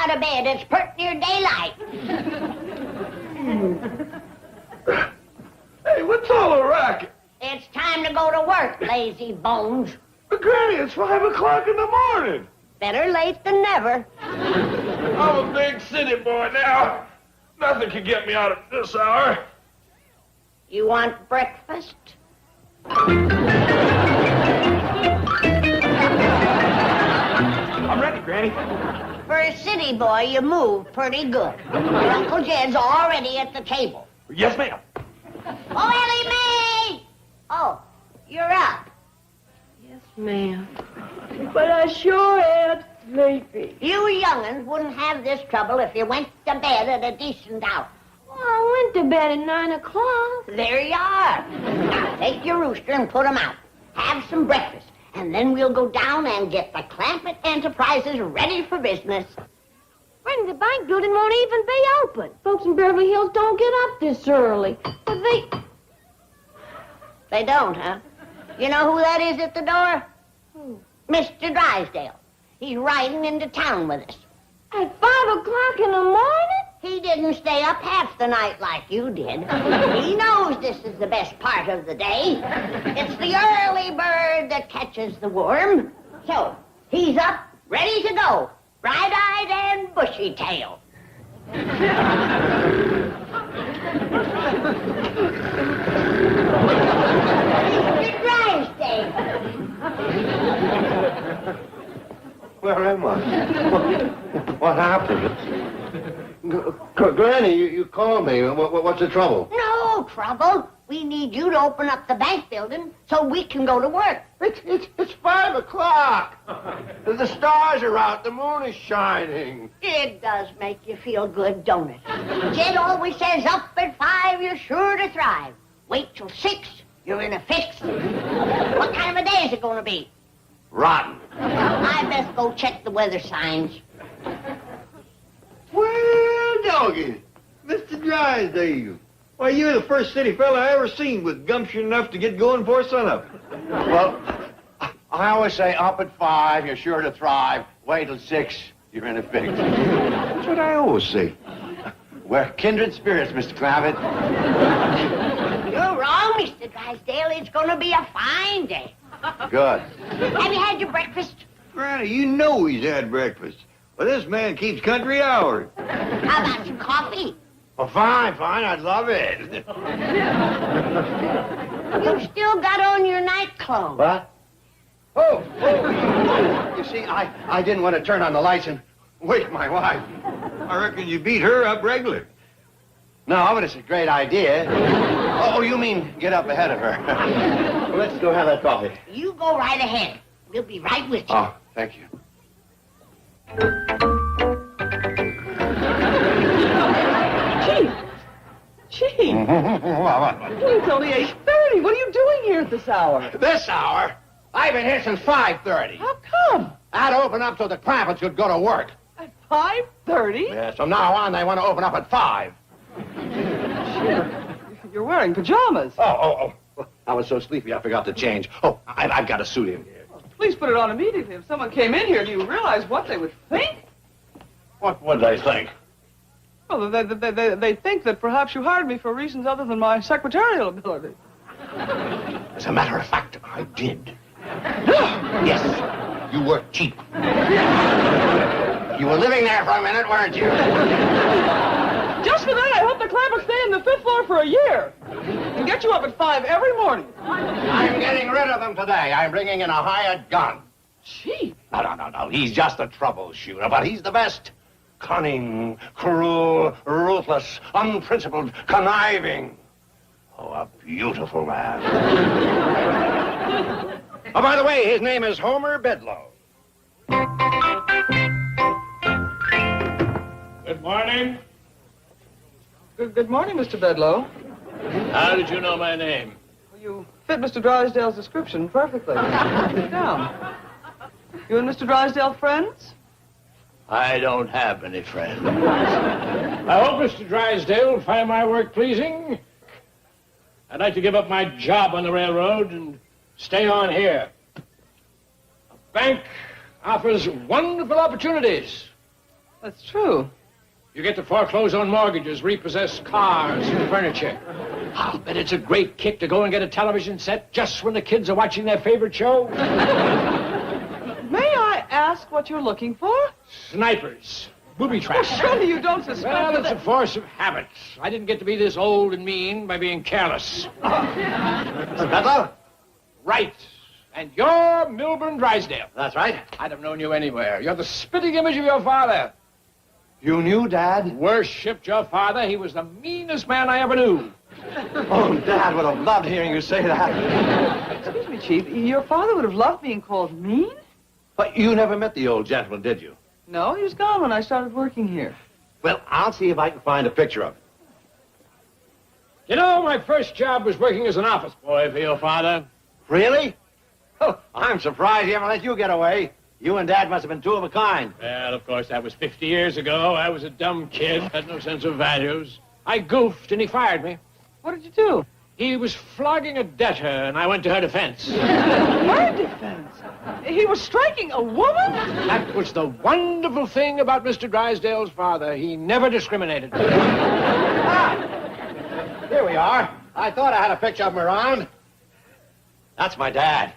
out of bed. It's pert near daylight. Hey, what's all the racket? It's time to go to work, lazy bones. But Granny, it's 5 o'clock in the morning. Better late than never. I'm a big city boy now. Nothing can get me out of this hour. You want breakfast? I'm ready, Granny. For a city boy, you move pretty good. Your Uncle Jed's already at the table. Yes, ma'am. Oh, Ellie Mae! Oh, you're up. Yes, ma'am. But I sure am sleepy. You young'uns wouldn't have this trouble if you went to bed at a decent hour. Well, I went to bed at 9 o'clock. There you are. Now, take your rooster and put 'em out. Have some breakfast, and then we'll go down and get the Clampett Enterprises ready for business. Frank, the bank building won't even be open. Folks in Beverly Hills don't get up this early. But They don't, huh? You know who that is at the door? Who? Mr. Drysdale. He's riding into town with us. At 5 o'clock in the morning? He didn't stay up half the night like you did. He knows this is the best part of the day. It's the early bird that catches the worm. So, he's up, ready to go, bright-eyed and bushy-tailed. Mr. Drysdale. Where am I? What happened? Granny, you called me. What's the trouble? No trouble. We need you to open up the bank building so we can go to work. It's 5 o'clock. The stars are out. The moon is shining. It does make you feel good, don't it? Jed always says up at 5, you're sure to thrive. Wait till 6, you're in a fix. What kind of a day is it going to be? Rotten. I best go check the weather signs. Well, doggy, Mr. Drysdale. Why, you're the first city fella I ever seen with gumption enough to get going before sunup. Well, I always say up at 5, you're sure to thrive. Wait till 6, you're in a fix. That's what I always say. We're kindred spirits, Mr. Clampett. You're wrong, Mr. Drysdale. It's going to be a fine day. Good. Have you had your breakfast? Granny, you know he's had breakfast. Well, this man keeps country hours. How about some coffee? Well, fine, I'd love it. You still got on your night clothes. What? Oh. You see, I didn't want to turn on the lights and wake my wife. I reckon you beat her up regular. No, but it's a great idea. Oh, you mean get up ahead of her. Well, let's go have that coffee. You go right ahead. We'll be right with you. Oh, thank you. Chief, What? it's only 8:30. What are you doing here at this hour? This hour? I've been here since 5:30. How come? I'd open up so the Clampetts could go to work. At 5:30? Yeah, so now on they want to open up at 5. You're wearing pajamas. Oh. I was so sleepy I forgot to change. Oh, I've got a suit in here. Please put it on immediately. If someone came in here, do you realize what they would think? What would they think? Well, they think that perhaps you hired me for reasons other than my secretarial ability. As a matter of fact, I did. Yes, you were cheap. You were living there for a minute, weren't you? Just for that, I hope the Clampetts stay in the 5th floor for a year. And get you up at 5 every morning. I'm getting rid of them today. I'm bringing in a hired gun. Chief. No. He's just a troubleshooter, but he's the best. Cunning, cruel, ruthless, unprincipled, conniving. Oh, a beautiful man. Oh, by the way, his name is Homer Bedloe. Good morning. Good morning, Mr. Bedloe. How did you know my name? Well, you fit Mr. Drysdale's description perfectly. Sit down. You and Mr. Drysdale friends? I don't have any friends. I hope Mr. Drysdale will find my work pleasing. I'd like to give up my job on the railroad and stay on here. A bank offers wonderful opportunities. That's true. You get to foreclose on mortgages, repossess cars and furniture. I'll bet it's a great kick to go and get a television set just when the kids are watching their favorite show. May I ask what you're looking for? Snipers. Booby traps. Surely you don't suspect Well, it's that... a force of habit. I didn't get to be this old and mean by being careless. Bethel? Right. And you're Milburn Drysdale. That's right. I'd have known you anywhere. You're the spitting image of your father. You knew Dad? Worshipped your father. He was the meanest man I ever knew. Oh, Dad would have loved hearing you say that. Excuse me, Chief. Your father would have loved being called mean? But you never met the old gentleman, did you? No, he was gone when I started working here. Well, I'll see if I can find a picture of him. You know, my first job was working as an office boy for your father. Really? Oh, I'm surprised he ever let you get away. You and Dad must have been two of a kind. Well, of course, that was 50 years ago. I was a dumb kid, had no sense of values. I goofed, and he fired me. What did you do? He was flogging a debtor, and I went to her defense. Her defense? He was striking a woman? That was the wonderful thing about Mr. Drysdale's father. He never discriminated. Here we are. I thought I had a picture of him around. That's my dad.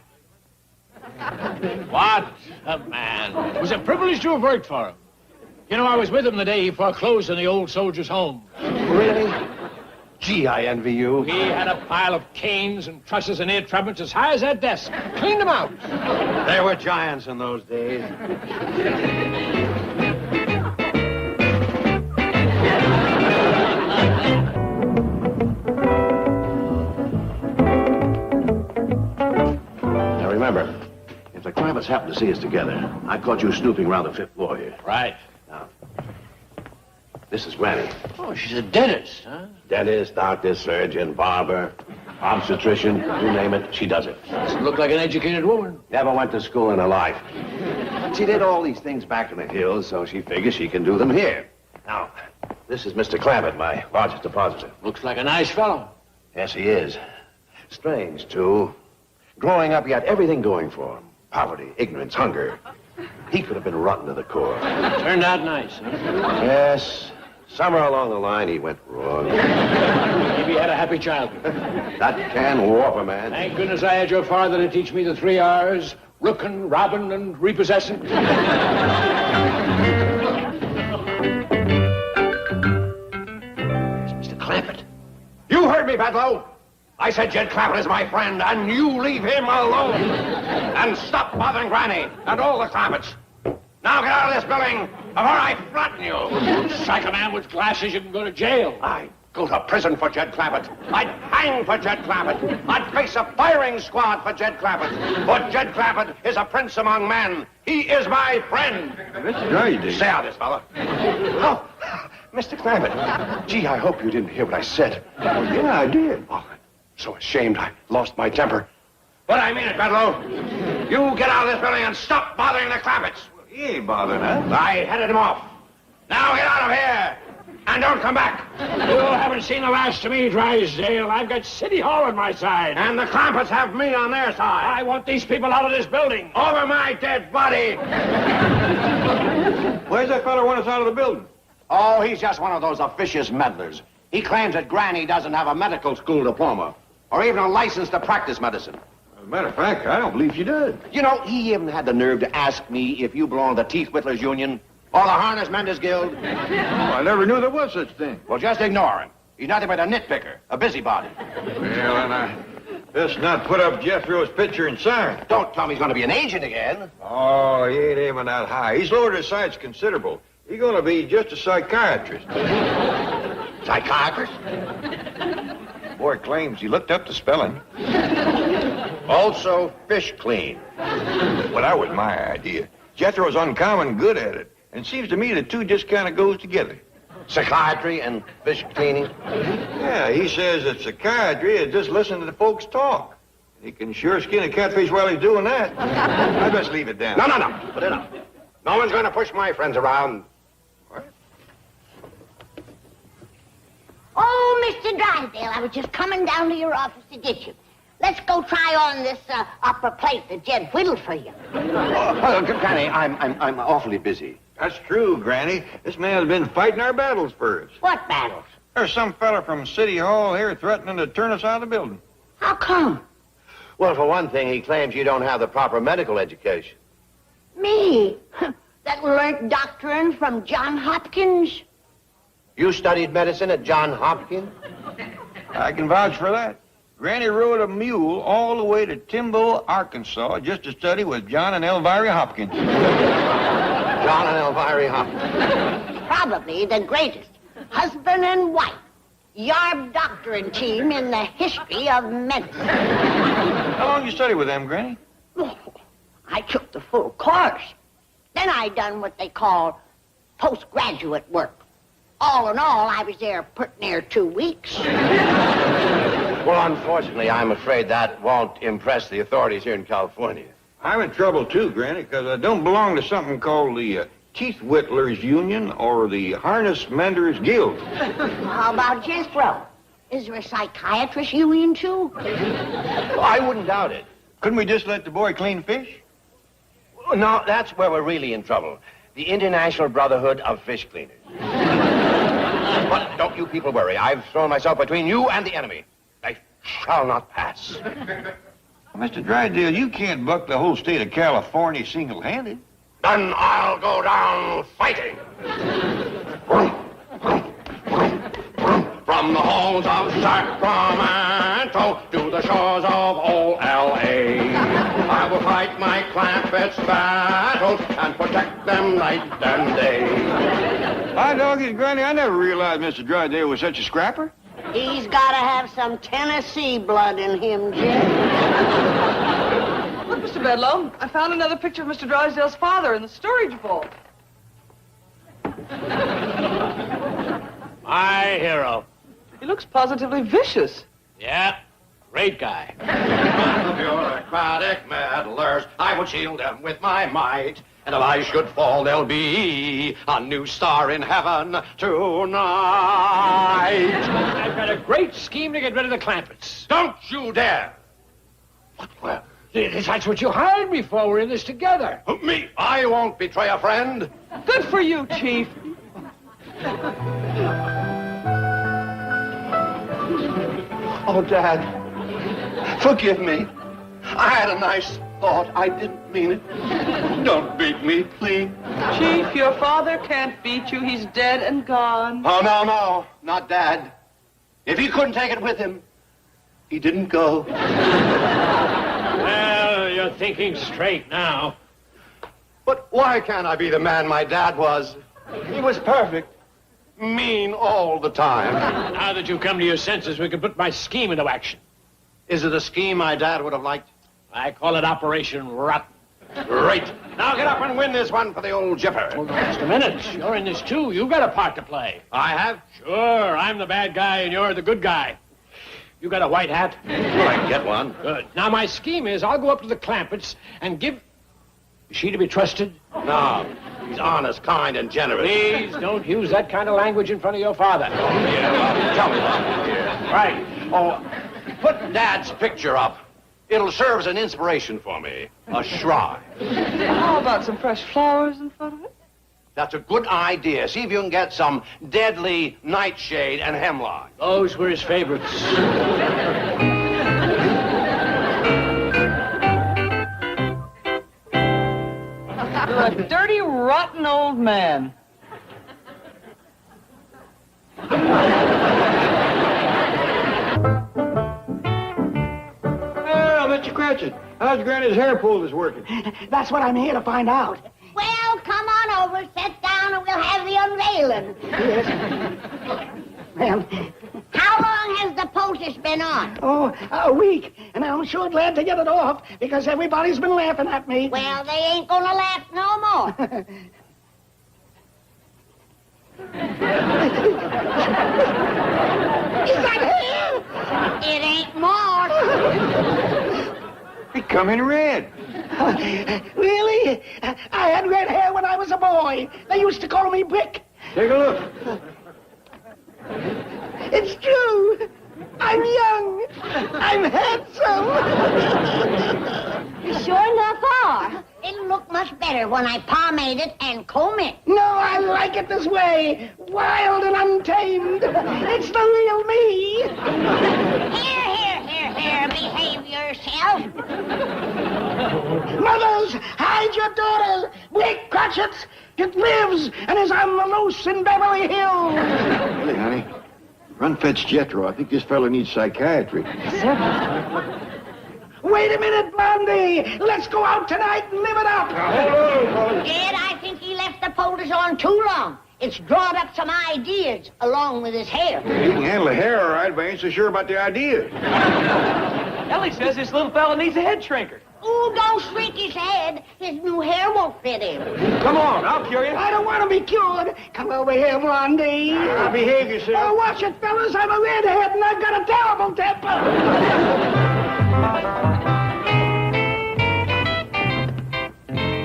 What a man. It was a privilege to have worked for him. You know, I was with him the day he foreclosed on the old soldier's home. Really? Gee, I envy you. He had a pile of canes and trusses and ear trumpets as high as that desk. Cleaned them out. There were giants in those days. Now remember, if the Clampetts happen to see us together, I caught you snooping around the fifth floor here. Right. Now, this is Granny. Oh, she's a dentist, huh? Dentist, doctor, surgeon, barber, obstetrician, you name it, she does it. Doesn't look like an educated woman. Never went to school in her life. She did all these things back in the hills, so she figures she can do them here. Now, this is Mr. Clampett, my largest depositor. Looks like a nice fellow. Yes, he is. Strange, too. Growing up, he had everything going for him. Poverty, ignorance, hunger. He could have been rotten to the core. Turned out nice, huh? Yes. Somewhere along the line, he went wrong. Maybe he had a happy childhood. That can warp a man. Thank goodness I had your father to teach me the 3 R's. Rookin', robbin', and repossessing. There's Mr. Clampett. You heard me, Bedlow. I said Jed Clampett is my friend, and you leave him alone. And stop bothering Granny and all the Clampetts. Now get out of this building before I flatten you. Strike a man with glasses, you can go to jail. I'd go to prison for Jed Clampett. I'd hang for Jed Clampett. I'd face a firing squad for Jed Clampett. But Jed Clampett is a prince among men. He is my friend. Mr. Drysdale. Stay out of this, fella. Oh, Mr. Clampett. Gee, I hope you didn't hear what I said. Yeah, I did. Oh, I'm so ashamed I lost my temper. But I mean it, Bedlow. You get out of this building and stop bothering the Clampetts. He ain't bothering us. I headed him off. Now get out of here. And don't come back. You haven't seen the last of me, Drysdale. I've got City Hall on my side. And the Clampetts have me on their side. I want these people out of this building. Over my dead body. Where's that fella want us out of the building? Oh, he's just one of those officious meddlers. He claims that Granny doesn't have a medical school diploma or even a license to practice medicine. As a matter of fact, I don't believe she does. You know, he even had the nerve to ask me if you belong to the Teeth Whittlers Union or the Harness Menders Guild. Oh, I never knew there was such thing. Well, just ignore him. He's nothing but a nitpicker, a busybody. Well, and I best not put up Jethro's picture and sign. Don't tell me he's going to be an agent again. Oh, he ain't aiming that high. He's lowered his sights considerable. He's going to be just a psychiatrist. Psychiatrist? Boy claims he looked up the spelling. Also, fish clean. Well, that was my idea. Jethro's uncommon good at it. And seems to me the two just kind of goes together. Psychiatry and fish cleaning? Yeah, he says that psychiatry is just listening to the folks talk. He can sure skin a catfish while he's doing that. I best leave it down. No. Put it up. No one's going to push my friends around. What? Oh, Mr. Drysdale, I was just coming down to your office to get you. Let's go try on this opera plate that Jed whittled for you. Granny, I'm awfully busy. That's true, Granny. This man's been fighting our battles for us. What battles? There's some fella from City Hall here threatening to turn us out of the building. How come? Well, for one thing, he claims you don't have the proper medical education. Me? That learned doctrine from John Hopkins? You studied medicine at John Hopkins? I can vouch for that. Granny rode a mule all the way to Timbo, Arkansas, just to study with John and Elvira Hopkins. John and Elvira Hopkins. Probably the greatest husband and wife yarb doctoring team in the history of medicine. How long you study with them, Granny? Oh, I took the full course. Then I done what they call postgraduate work. All in all, I was there pretty near 2 weeks. Well, unfortunately, I'm afraid that won't impress the authorities here in California. I'm in trouble, too, Granny, because I don't belong to something called the Teeth Whittlers Union or the Harness Menders Guild. How about Jethro? Is there a psychiatrist union, too? Well, I wouldn't doubt it. Couldn't we just let the boy clean fish? No, that's where we're really in trouble. The International Brotherhood of Fish Cleaners. But don't you people worry. I've thrown myself between you and the enemy. I shall not pass. Mr. Drysdale, you can't buck the whole state of California single-handed. Then I'll go down fighting. From the halls of Sacramento to the shores of old L.A. I will fight my Clampets battles and protect them night and day. By doggies, Granny, I never realized Mr. Drysdale was such a scrapper. He's got to have some Tennessee blood in him, Jim. Look, Mr. Bedloe, I found another picture of Mr. Drysdale's father in the storage vault. My hero. He looks positively vicious. Yeah, great guy. The bureaucratic meddlers, I will shield them with my might. And if I should fall, there'll be a new star in heaven tonight. I've got a great scheme to get rid of the Clampets. Don't you dare! Well, that's what you hired me for. We're in this together. Me? I won't betray a friend. Good for you, Chief. Oh, Dad, forgive me. I had a nice thought. I didn't mean it. Don't beat me, please. Chief, your father can't beat you. He's dead and gone. Oh, no, not Dad. If he couldn't take it with him, he didn't go. Well, you're thinking straight now. But why can't I be the man my dad was? He was perfect. Mean all the time. Now that you've come to your senses, we can put my scheme into action. Is it a scheme my dad would have liked? I call it Operation Rotten. Great. Now get up and win this one for the old jipper. Hold on just a minute. You're in this, too. You've got a part to play. I have? Sure. I'm the bad guy, and you're the good guy. You got a white hat? Well, I can get one. Good. Now, my scheme is I'll go up to the Clampets and give... Is she to be trusted? No. He's honest, kind, and generous. Please don't use that kind of language in front of your father. Yeah, tell me about it here. Right. Oh, put Dad's picture up. It'll serve as an inspiration for me. A shrine. How about some fresh flowers in front of it? That's a good idea. See if you can get some deadly nightshade and hemlock. Those were his favorites. You're a dirty, rotten old man. Well, Mr. Cratchit, how's Granny's hair pull is working? That's what I'm here to find out. Well, come on over, sit down, and we'll have the unveiling. Yes. Well, How long has the poultice been on? a week, and I'm sure glad to get it off because everybody's been laughing at me. Well, they ain't gonna laugh no more. Is that hair? It ain't more. It come in red. Really? I had red hair when I was a boy. They used to call me Brick. Take a look. It's true. I'm young. I'm handsome. You sure enough are. It'll look much better when when I pomade it and comb it. No, I like it this way. Wild and untamed. It's the real me. Here, behave yourself. Mothers, hide your daughters. Blake Cratchit's. It lives and is on the loose in Beverly Hills. Really, honey? Run fetch Jethro. I think this fella needs psychiatry. Wait a minute, Blondie. Let's go out tonight and live it up. Jed, I think he left the folders on too long. It's drawn up some ideas along with his hair. He can handle the hair all right, but I ain't so sure about the ideas. Ellie says this little fella needs a head shrinker. Ooh, don't shrink his head. His new hair won't fit him. Come on, I'll cure you. I don't want to be cured. Come over here, Blondie. Behave yourself. Oh, watch it, fellas. I'm a redhead and I've got a terrible temper.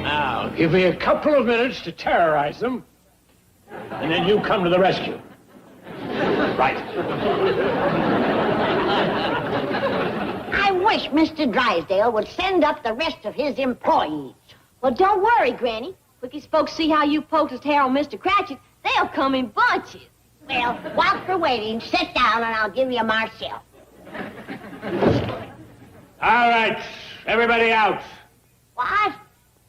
Now, give me a couple of minutes to terrorize them, and then you come to the rescue. Right. I wish Mr. Drysdale would send up the rest of his employees. Well, don't worry, Granny. Quick as folks see how you poked hair on Mr. Cratchit, they'll come in bunches. Well, while we're waiting, sit down and I'll give you Marcel. All right, everybody out. What?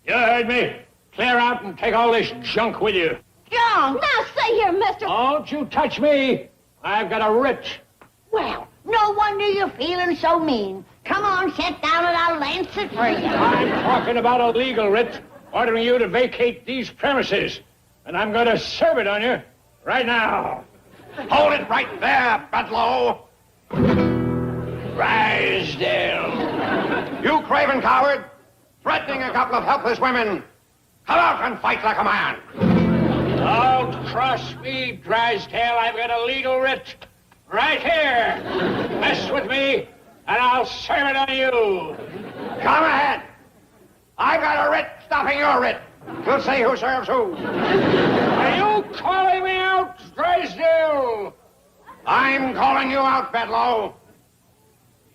You heard me. Clear out and take all this junk with you. John! Now, say here, mister. Don't you touch me. I've got a writ. Well, no wonder you're feeling so mean. Come on, sit down and I'll lance it for you. I'm talking about a legal writ ordering you to vacate these premises. And I'm going to serve it on you right now. Hold it right there, Bedlow. Drysdale. You craven coward, threatening a couple of helpless women. Come out and fight like a man. Don't cross me, Drysdale. I've got a legal writ right here. Mess with me, and I'll serve it on you. Come ahead. I've got a writ stopping your writ. We'll see who serves who. Are you calling me out, Drysdale? I'm calling you out, Bedlow.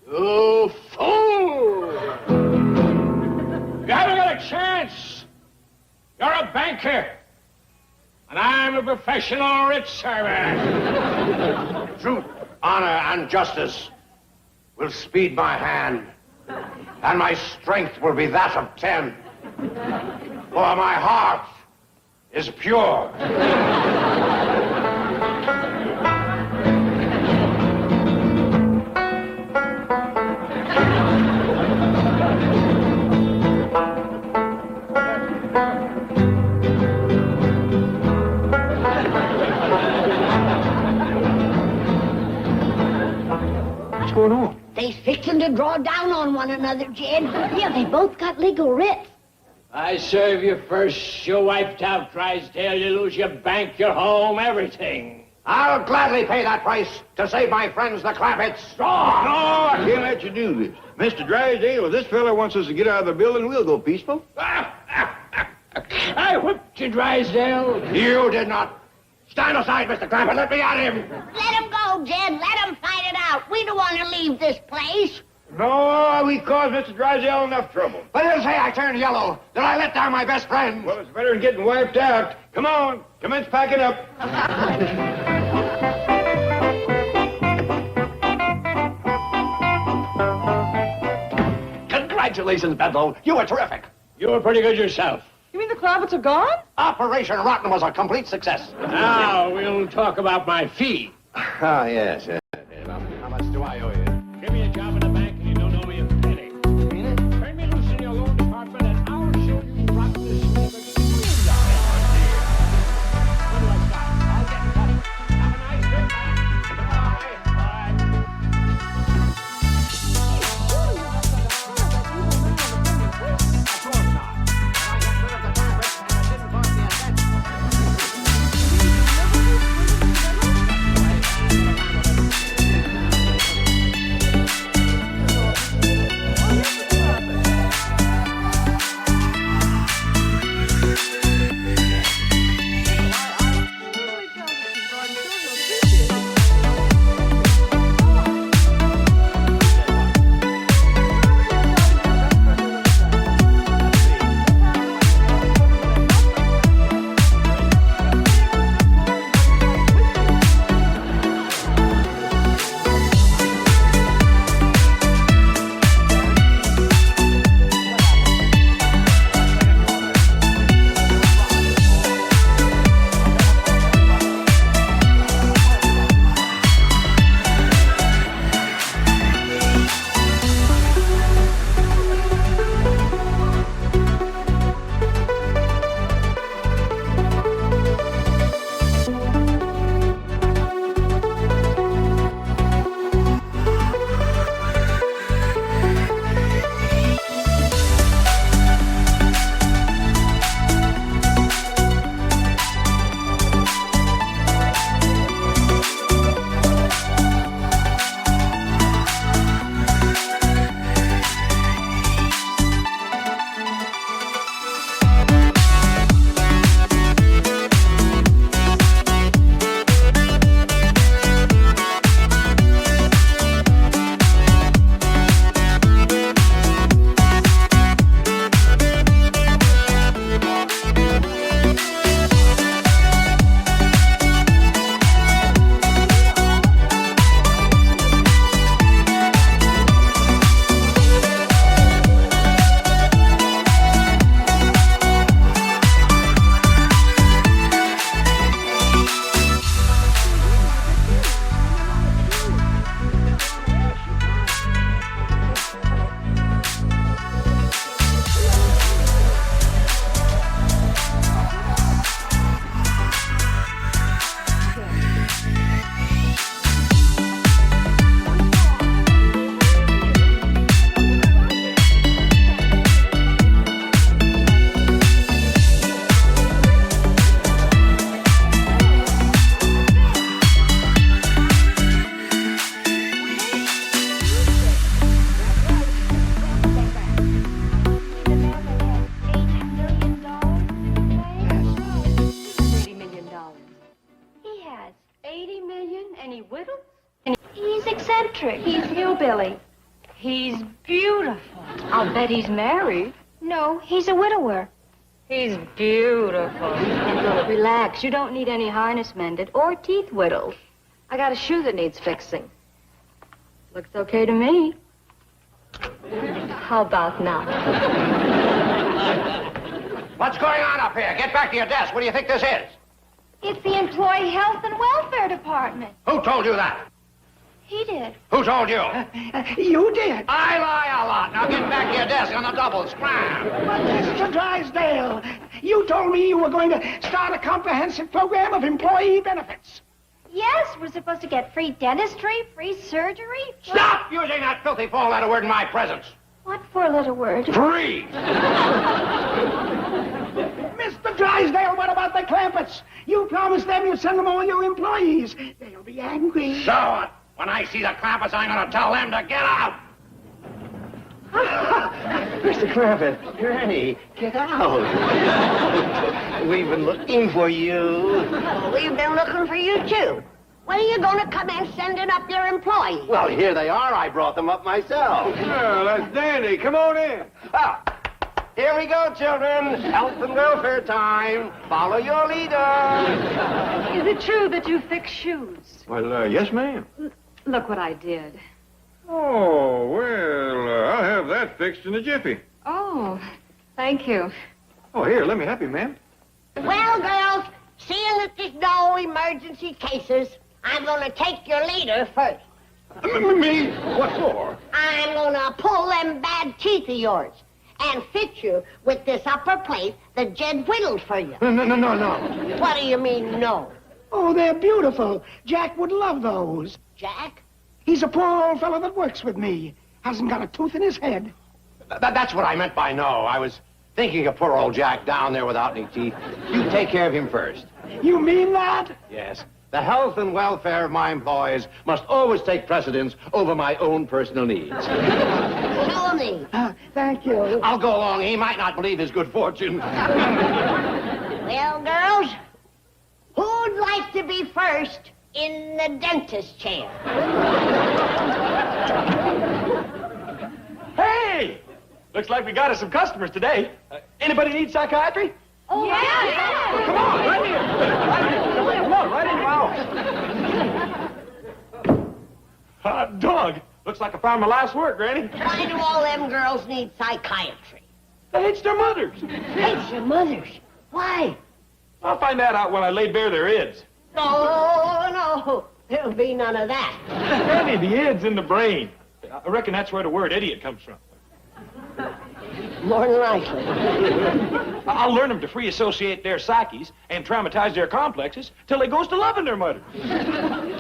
You fool! You haven't got a chance. You're a banker, and I'm a professional writ server. Truth, honor, and justice will speed my hand, and my strength will be that of 10. For my heart is pure. What's going on? They's fixing to draw down on one another, Jed. Yeah, they both got legal writs. I serve you first. You're wiped out, Drysdale. You lose your bank, your home, everything. I'll gladly pay that price to save my friends, the Clampetts. No, I can't let you do this. Mr. Drysdale, if this fella wants us to get out of the building, we'll go peaceful. I whipped you, Drysdale. You did not. Stand aside, Mr. Clampett. Let me at him. Let him go, Jed. Let him fight it out. We don't want to leave this place. No, we caused Mr. Drysdale enough trouble. But he'll say I turned yellow, that I let down my best friend. Well, it's better than getting wiped out. Come on, commence packing up. Congratulations, Bedlow. You were terrific. You were pretty good yourself. You mean the Clampetts are gone? Operation Rotten was a complete success. Now we'll talk about my fee. Ah, yes. How much do I owe you? Give me a job in the bank and you don't owe me a penny. Turn me loose in your loan department and I'll show you rottenness never seen. When do I start? I'll get in touch. Have a nice trip, man. 80 million and he whittles? He's eccentric. He's hillbilly. He's beautiful. I'll bet he's married. No, he's a widower. He's beautiful. Relax. You don't need any harness mended or teeth whittled. I got a shoe that needs fixing. Looks okay to me. How about now? What's going on up here? Get back to your desk. What do you think this is? It's the Employee Health and Welfare Department. Who told you that? He did. Who told you? You did. I lie a lot. Now get back to your desk on the double scram. But Mr. Drysdale, you told me you were going to start a comprehensive program of employee benefits. Yes, we're supposed to get free dentistry, free surgery. Stop using that filthy four-letter word in my presence. What four-letter word? Free. Mr. Drysdale, what about the Clampetts? You promised them you'd send them all your employees. They'll be angry. So what? When I see the Clampetts, I'm going to tell them to get out. Mr. Clampett, Granny, get out. We've been looking for you. We've been looking for you, too. When are you going to come in sending up your employees? Well, here they are. I brought them up myself. Well, that's dandy. Come on in. Ah, here we go, children. Health and welfare time. Follow your leader. Is it true that you fix shoes? Well, yes, ma'am. Look what I did. Oh, well, I'll have that fixed in a jiffy. Oh, thank you. Oh, here, let me help you, ma'am. Well, girls, seeing that there's no emergency cases, I'm going to take your leader first. Me? What for? I'm going to pull them bad teeth of yours and fit you with this upper plate that Jed whittled for you. No. What do you mean, no? Oh, they're beautiful. Jack would love those. Jack? He's a poor old fellow that works with me. Hasn't got a tooth in his head. That's what I meant by no. I was thinking of poor old Jack down there without any teeth. You take care of him first. You mean that? Yes. The health and welfare of my employees must always take precedence over my own personal needs. Show me. Thank you. I'll go along. He might not believe his good fortune. Well, girls, who'd like to be first in the dentist chair? Hey! Looks like we got us some customers today. Anybody need psychiatry? Oh, yeah. Come on, right here. Come on, right in your house. Hot dog. Looks like I found my life's work, Granny. Why do all them girls need psychiatry? They hates their mothers. Hates your mothers. Why? I'll find that out when I lay bare their ids. No. There'll be none of that. Granny, the id's in the brain. I reckon that's where the word idiot comes from. More than likely. I'll learn them to free associate their psyches and traumatize their complexes till they goes to loving their mother.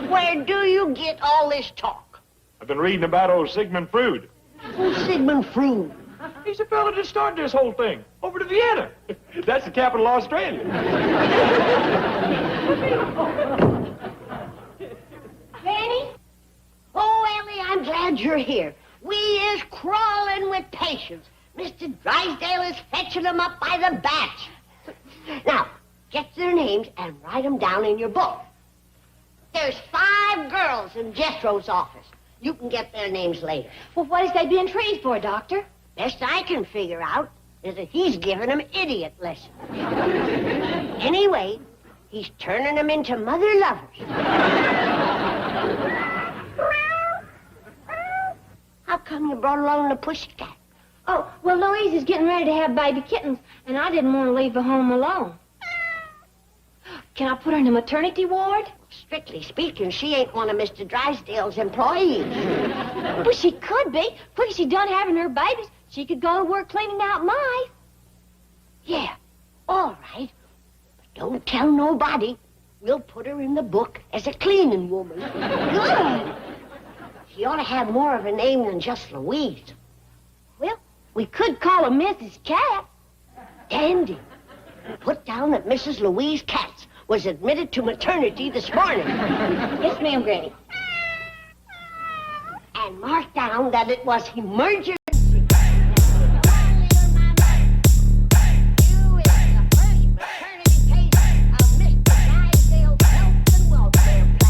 Where do you get all this talk? I've been reading about old Sigmund Freud. Who's Sigmund Freud? He's the fellow that started this whole thing. Over to Vienna. That's the capital of Australia. Granny? Oh, Ellie, I'm glad you're here. We is crawling with patients. Mr. Drysdale is fetching them up by the batch. Now, get their names and write them down in your book. There's 5 girls in Jethro's office. You can get their names later. Well, what is they being treated for, Doctor? Best I can figure out is that he's giving them idiot lessons. Anyway, he's turning them into mother lovers. How come you brought along the pussycat? Oh, well, Louise is getting ready to have baby kittens, and I didn't want to leave her home alone. Can I put her in a maternity ward? Strictly speaking, she ain't one of Mr. Drysdale's employees. Well, she could be. Quick as she done having her babies, she could go to work cleaning out mice. Yeah, all right. But don't tell nobody. We'll put her in the book as a cleaning woman. Good. She ought to have more of a name than just Louise. Well, we could call her Mrs. Cat. Dandy. Put down that Mrs. Louise Katz was admitted to maternity this morning. Yes, ma'am, Granny. And mark down that it was emergency. You is the first maternity case of Mr. Drysdale's health and welfare plan.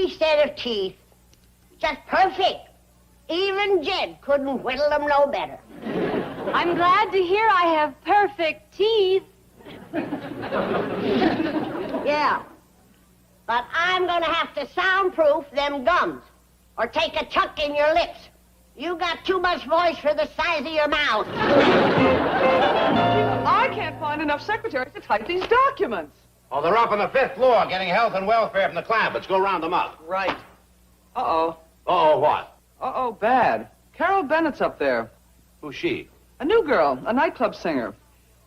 lovely set of teeth. Just perfect. Even Jed couldn't whittle them no better. I'm glad to hear I have perfect teeth. Yeah. But I'm gonna have to soundproof them gums. Or take a tuck in your lips. You got too much voice for the size of your mouth. I can't find enough secretaries to type these documents. Oh, they're up on the 5th floor getting health and welfare from the Clampetts. Go round them up. Right. Uh-oh. Oh, what? Uh-oh, bad. Carol Bennett's up there. Who's she? A new girl, a nightclub singer.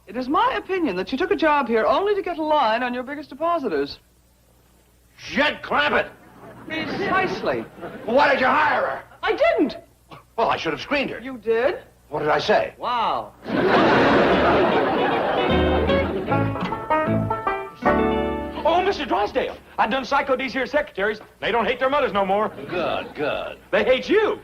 It is my opinion that she took a job here only to get a line on your biggest depositors. Jed Clampett. Precisely. Well, why did you hire her? I didn't. Well, I should have screened her. You did? What did I say? Wow. Oh, Mr. Drysdale, I've done psycho these here secretaries. They don't hate their mothers no more. Good, good. They hate you.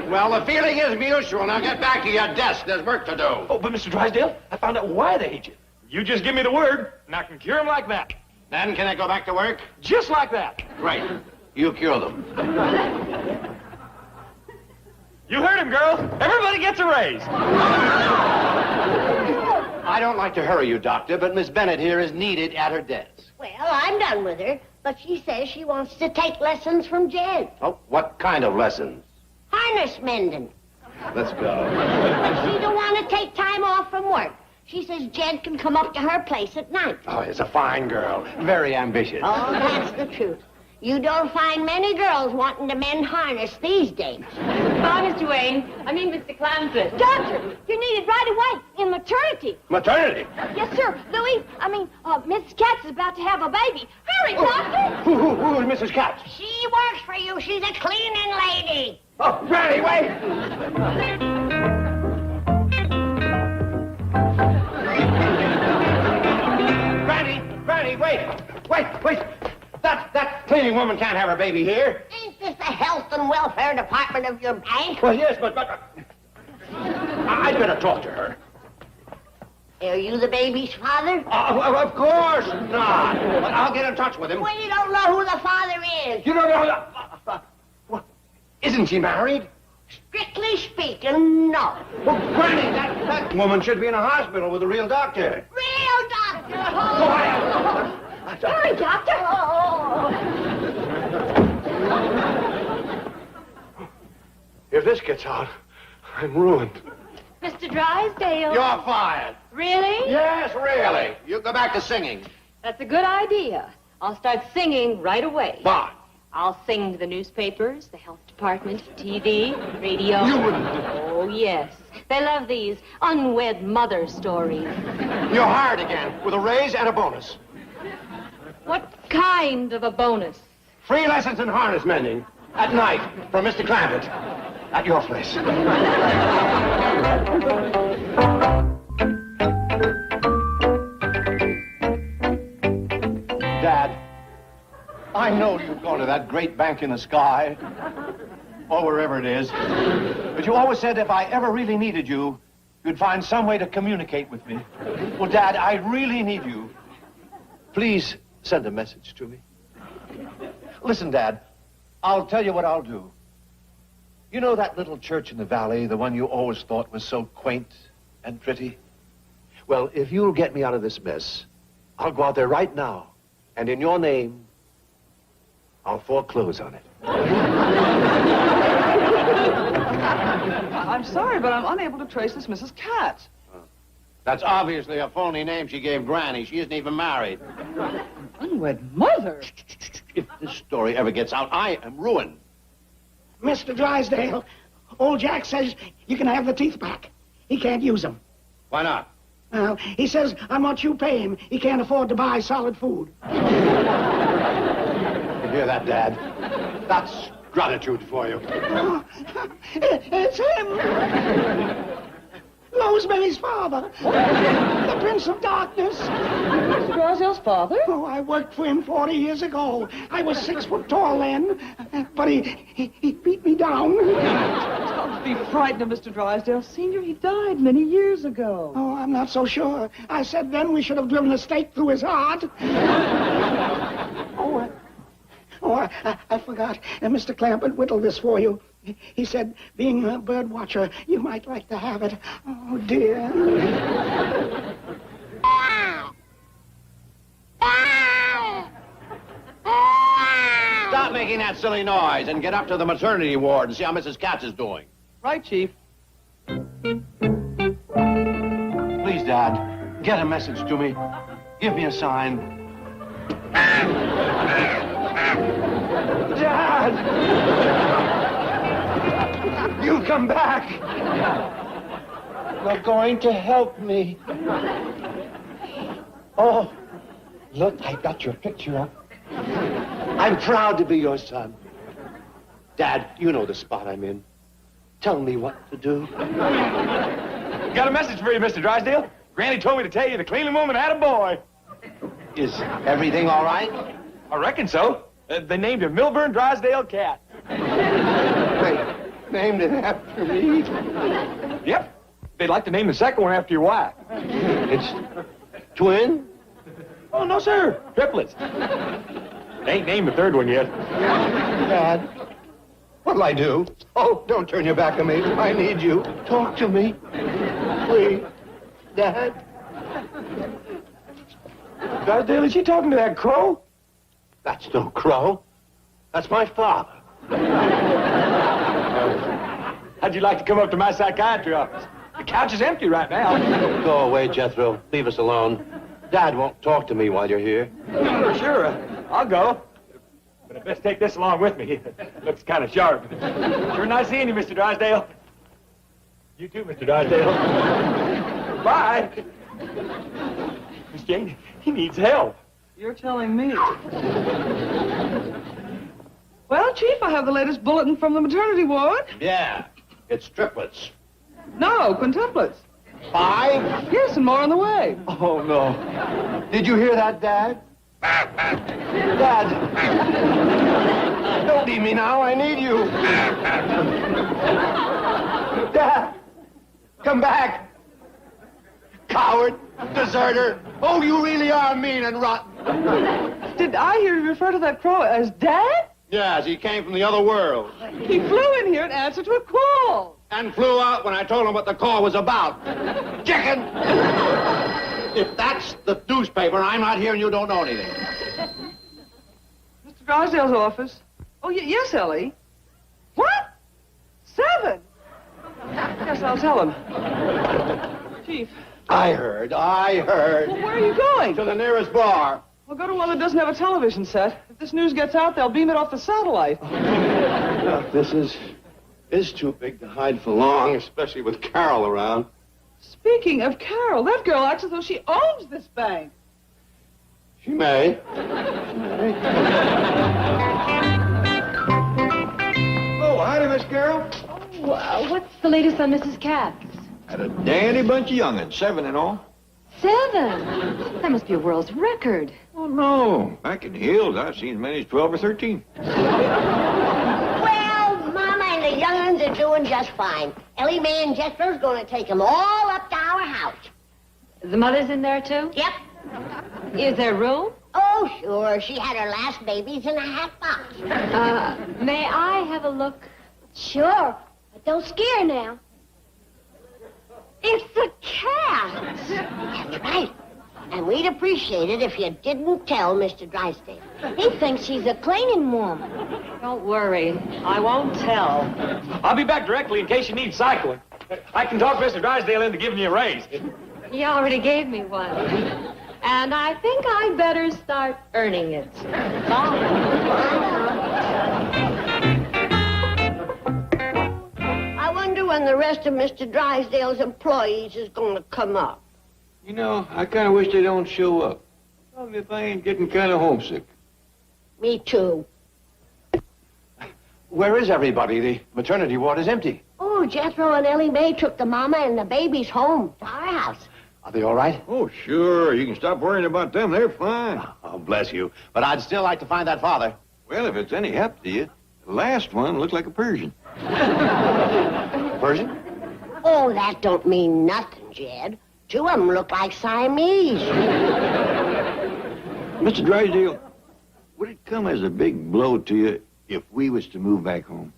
Well, the feeling is mutual. Now get back to your desk. There's work to do. Oh, but Mr. Drysdale, I found out why they hate you. You just give me the word, and I can cure them like that. Then can I go back to work? Just like that. Great. You cure them. You heard him, girl. Everybody gets a raise. I don't like to hurry you, Doctor, but Miss Bennett here is needed at her desk. Well, I'm done with her, but she says she wants to take lessons from Jed. Oh, what kind of lessons? Harness mending. Let's go. She don't want to take time off from work. She says Jed can come up to her place at night. Oh, it's a fine girl. Very ambitious. Oh, that's the truth. You don't find many girls wanting to mend harness these days. Bye, Mr. Wayne. Mr. Clampett. Doctor, you're needed right away in maternity. Maternity? Yes, sir. Mrs. Katz is about to have a baby. Hurry, Doctor. Who is Mrs. Katz? She works for you. She's a cleaning lady. Oh, Granny, wait! Granny, wait! That cleaning woman can't have her baby here. Ain't this the health and welfare department of your bank? Well, yes, but I'd better talk to her. Are you the baby's father? Of course not. But I'll get in touch with him. Well, you don't know who the father is. You don't know what? Isn't she married? Strictly speaking, no. Well, Granny, that woman should be in a hospital with a real doctor. Real doctor. Hurry, Doctor. If this gets out, I'm ruined. Mr. Drysdale. You're fired. Really? Yes, really. You go back to singing. That's a good idea. I'll start singing right away. Bah. I'll sing to the newspapers, the health department, TV, radio. You wouldn't. Oh, yes. They love these unwed mother stories. You're hired again with a raise and a bonus. What kind of a bonus? Free lessons in harness mending at night from Mr. Clampett at your place. Dad, I know you've gone to that great bank in the sky, or wherever it is, but you always said if I ever really needed you, you'd find some way to communicate with me. Well, Dad, I really need you. Please send a message to me. Listen, Dad, I'll tell you what I'll do. You know that little church in the valley, the one you always thought was so quaint and pretty? Well, if you'll get me out of this mess, I'll go out there right now, and in your name, I'll foreclose on it. I'm sorry, but I'm unable to trace this Mrs. Katz. That's obviously a phony name she gave Granny. She isn't even married. Unwed mother? If this story ever gets out, I am ruined. Mr. Drysdale, old Jack says you can have the teeth back. He can't use them. Why not? Well, he says on what you pay him, he can't afford to buy solid food. You hear that, Dad? That's gratitude for you. Oh, it's him. Rosemary's father. The Prince of Darkness. Mr. Drysdale's father? Oh, I worked for him 40 years ago. I was 6 foot tall then, but he beat me down. Don't be frightened of Mr. Drysdale, Senior. He died many years ago. Oh, I'm not so sure. I said then we should have driven a stake through his heart. Oh, Oh, I forgot. Mr. Clampett whittled this for you. He said, being a bird watcher, you might like to have it. Oh, dear. Stop making that silly noise and get up to the maternity ward and see how Mrs. Katz is doing. Right, Chief. Please, Dad, get a message to me. Give me a sign. Dad! You come back! You're going to help me. Oh, look, I got your picture up. I'm proud to be your son. Dad, you know the spot I'm in. Tell me what to do. Got a message for you, Mr. Drysdale. Granny told me to tell you the cleaning woman had a boy. Is everything all right? I reckon so. They named him Milburn Drysdale Cat. They named it after me. Yep. They'd like to name the second one after your wife. It's twin? Oh, no, sir. Triplets. They ain't named the third one yet. Dad, what'll I do? Oh, don't turn your back on me. I need you. Talk to me. Please. Dad. Drysdale, is she talking to that crow? That's no crow. That's my father. How'd you like to come up to my psychiatry office? The couch is empty right now. Go away, Jethro. Leave us alone. Dad won't talk to me while you're here. Sure, I'll go. But I best take this along with me. It looks kind of sharp. Sure nice seeing you, Mr. Drysdale. You too, Mr. Drysdale. Bye. Miss Jane, he needs help. You're telling me. Well, Chief, I have the latest bulletin from the maternity ward. Yeah, it's triplets. No, quintuplets. 5? Yes, and more on the way. Oh, no. Did you hear that, Dad? Dad. Don't leave me now. I need you. Dad. Come back. Coward. Deserter. Oh, you really are mean and rotten. Did I hear you refer to that crow as Dad? Yes, he came from the other world. He flew in here in answer to a call. And flew out when I told him what the call was about. Chicken! If that's the newspaper, I'm not here and you don't know anything. Mr. Drysdale's office. Oh, yes, Ellie. What? 7? Yes, I'll tell him. Chief. I heard. Well, where are you going? To the nearest bar. Well, go to one that doesn't have a television set. If this news gets out, they'll beam it off the satellite. Look, this is too big to hide for long, especially with Carol around. Speaking of Carol, that girl acts as though she owns this bank. She may. Oh, howdy, Miss Carol. What's the latest on Mrs. Katz? Had a dandy bunch of young'uns, 7 in all. 7? That must be a world's record. Oh, no. Back in the hills, I've seen as many as 12 or 13. Well, Mama and the young'uns are doing just fine. Ellie Mae and Jethro's going to take them all up to our house. The mother's in there, too? Yep. Is there room? Oh, sure. She had her last babies in a hat box. May I have a look? Sure, but don't scare now. It's a cat! That's right. And we'd appreciate it if you didn't tell Mr. Drysdale. He thinks she's a cleaning woman. Don't worry. I won't tell. I'll be back directly in case you need cycling. I can talk Mr. Drysdale into giving you a raise. He already gave me one. And I think I'd better start earning it. Bye. I wonder when the rest of Mr. Drysdale's employees is going to come up. You know, I kind of wish they don't show up. Probably if I ain't getting kind of homesick. Me too. Where is everybody? The maternity ward is empty. Oh, Jethro and Ellie Mae took the mama and the babies home to our house. Are they all right? Oh, sure. You can stop worrying about them. They're fine. Oh, bless you. But I'd still like to find that father. Well, if it's any help to you, the last one looked like a Persian. Persian? Oh, that don't mean nothing, Jed. 2 of them look like Siamese. Mr. Drysdale, would it come as a big blow to you if we was to move back home?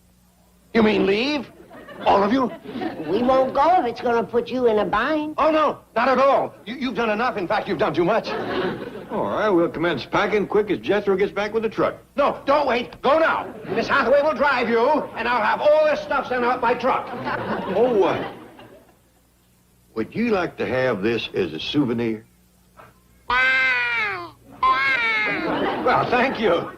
You mean leave? All of you? We won't go if it's going to put you in a bind. Oh, no, not at all. You've done enough. In fact, you've done too much. All right, we'll commence packing quick as Jethro gets back with the truck. No, don't wait. Go now. Miss Hathaway will drive you, and I'll have all this stuff sent out by truck. Oh, what? Would you like to have this as a souvenir? Well, thank you.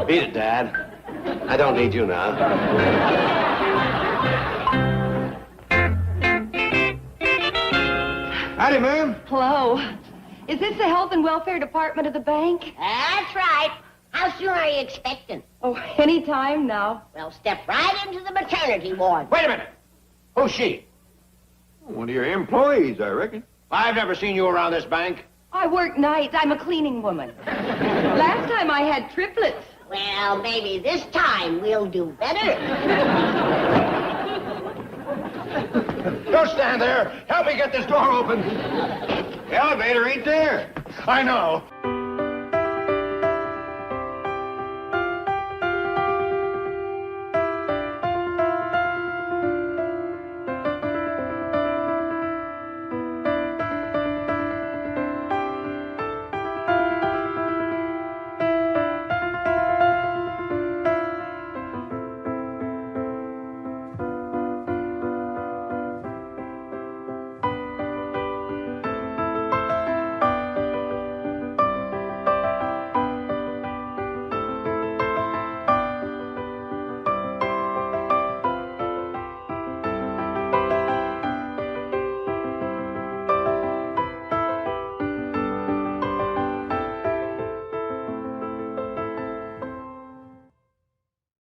Beat it, Dad. I don't need you now. Howdy, ma'am. Hello. Is this the health and welfare department of the bank? That's right. How soon are you expecting? Oh, any time now. Well, step right into the maternity ward. Wait a minute. Who's she? One of your employees, I reckon. I've never seen you around this bank. I work nights. I'm a cleaning woman. Last time I had triplets. Well, maybe this time we'll do better. Don't stand there. Help me get this door open. The elevator ain't there. I know.